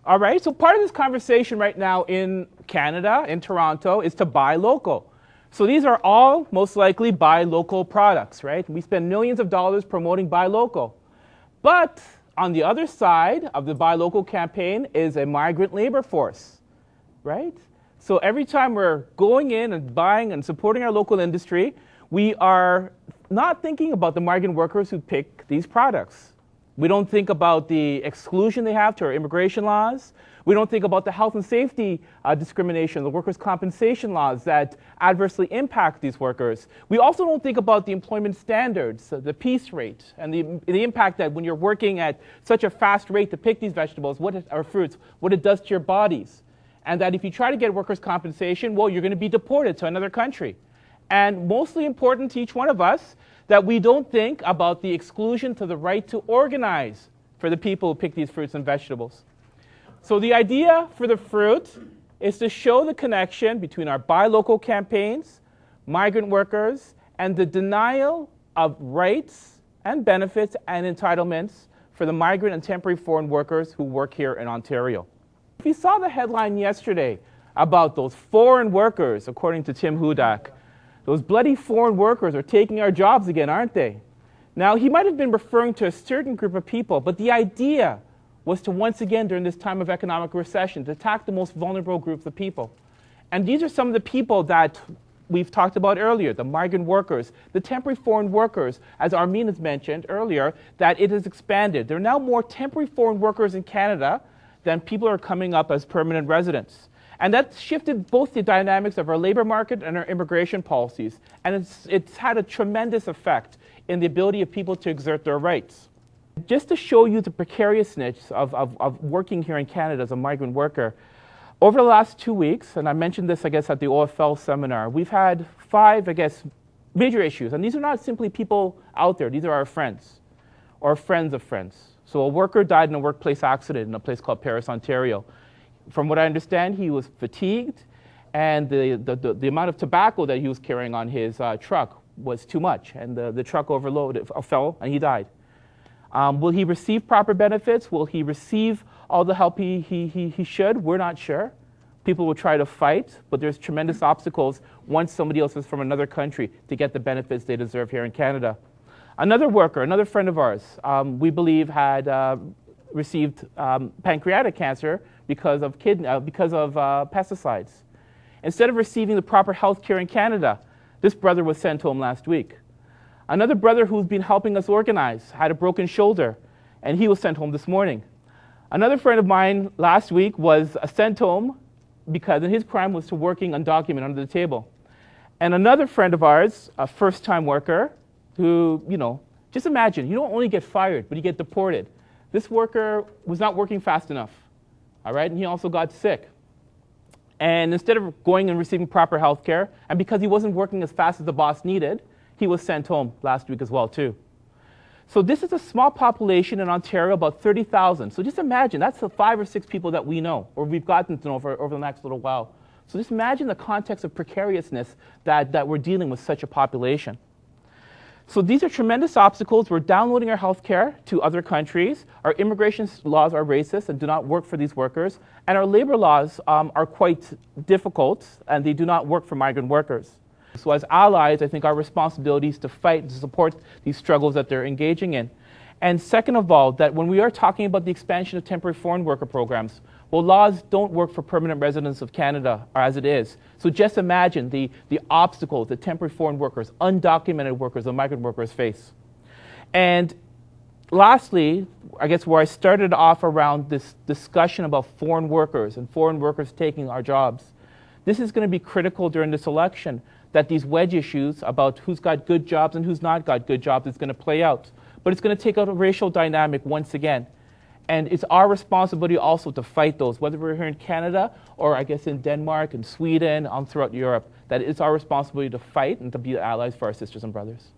All right, so part of this conversation right now in Canada, in Toronto, is to buy local. So these are all most likely buy local products, right? We spend millions of dollars promoting buy local. But on the other side of the buy local campaign is a migrant labor force, right? So every time we're going in and buying and supporting our local industry, we are not thinking about the migrant workers who pick these products. We don't think about the exclusion they have to our immigration laws. We don't think about the health and safety discrimination, the workers' compensation laws that adversely impact these workers. We also don't think about the employment standards, the piece rate, and the impact that when you're working at such a fast rate to pick these vegetables or fruits, what it does to your bodies. And that if you try to get workers' compensation, well, you're going to be deported to another country. And mostly important to each one of us, that we don't think about the exclusion to the right to organize for the people who pick these fruits and vegetables. So the idea for the fruit is to show the connection between our buy local campaigns, migrant workers, and the denial of rights and benefits and entitlements for the migrant and temporary foreign workers who work here in Ontario. If you saw the headline yesterday about those foreign workers, according to Tim Hudak, those bloody foreign workers are taking our jobs again, aren't they? Now, he might have been referring to a certain group of people, but the idea was to once again, during this time of economic recession, to attack the most vulnerable groups of people. And these are some of the people that we've talked about earlier, the migrant workers, the temporary foreign workers, as Armin has mentioned earlier, that it has expanded. There are now more temporary foreign workers in Canada than people are coming up as permanent residents. And that shifted both the dynamics of our labor market and our immigration policies. And it's had a tremendous effect in the ability of people to exert their rights. Just to show you the precariousness of working here in Canada as a migrant worker, over the last 2 weeks, and I mentioned this, I guess, at the OFL seminar, we've had 5, I guess, major issues. And these are not simply people out there. These are our friends or friends of friends. So a worker died in a workplace accident in a place called Paris, Ontario. From what I understand, he was fatigued, and the amount of tobacco that he was carrying on his truck was too much, and the truck overloaded, fell, and he died. Will he receive proper benefits? Will he receive all the help he should? We're not sure. People will try to fight, but there's tremendous obstacles once somebody else is from another country to get the benefits they deserve here in Canada. Another worker, another friend of ours, we believe had received pancreatic cancer because of pesticides. Instead of receiving the proper health care in Canada, this brother was sent home last week. Another brother who's been helping us organize had a broken shoulder, and he was sent home this morning. Another friend of mine last week was sent home because his crime was to working undocumented under the table. And another friend of ours, a first-time worker, who, just imagine, you don't only get fired, but you get deported. This worker was not working fast enough, all right? And he also got sick. And instead of going and receiving proper health care, and because he wasn't working as fast as the boss needed, he was sent home last week as well, too. So this is a small population in Ontario, about 30,000. So just imagine, that's the 5 or 6 people that we know, or we've gotten to know over the next little while. So just imagine the context of precariousness that we're dealing with such a population. So these are tremendous obstacles. We're downloading our health care to other countries. Our immigration laws are racist and do not work for these workers. And our labor laws are quite difficult, and they do not work for migrant workers. So as allies, I think our responsibility is to fight and to support these struggles that they're engaging in. And second of all, that when we are talking about the expansion of temporary foreign worker programs, well, laws don't work for permanent residents of Canada as it is. So just imagine the obstacles that temporary foreign workers, undocumented workers, and migrant workers face. And lastly, I guess where I started off around this discussion about foreign workers and foreign workers taking our jobs, this is going to be critical during this election, that these wedge issues about who's got good jobs and who's not got good jobs is going to play out. But it's going to take out a racial dynamic once again. And it's our responsibility also to fight those, whether we're here in Canada or I guess in Denmark and Sweden and throughout Europe, that it's our responsibility to fight and to be allies for our sisters and brothers.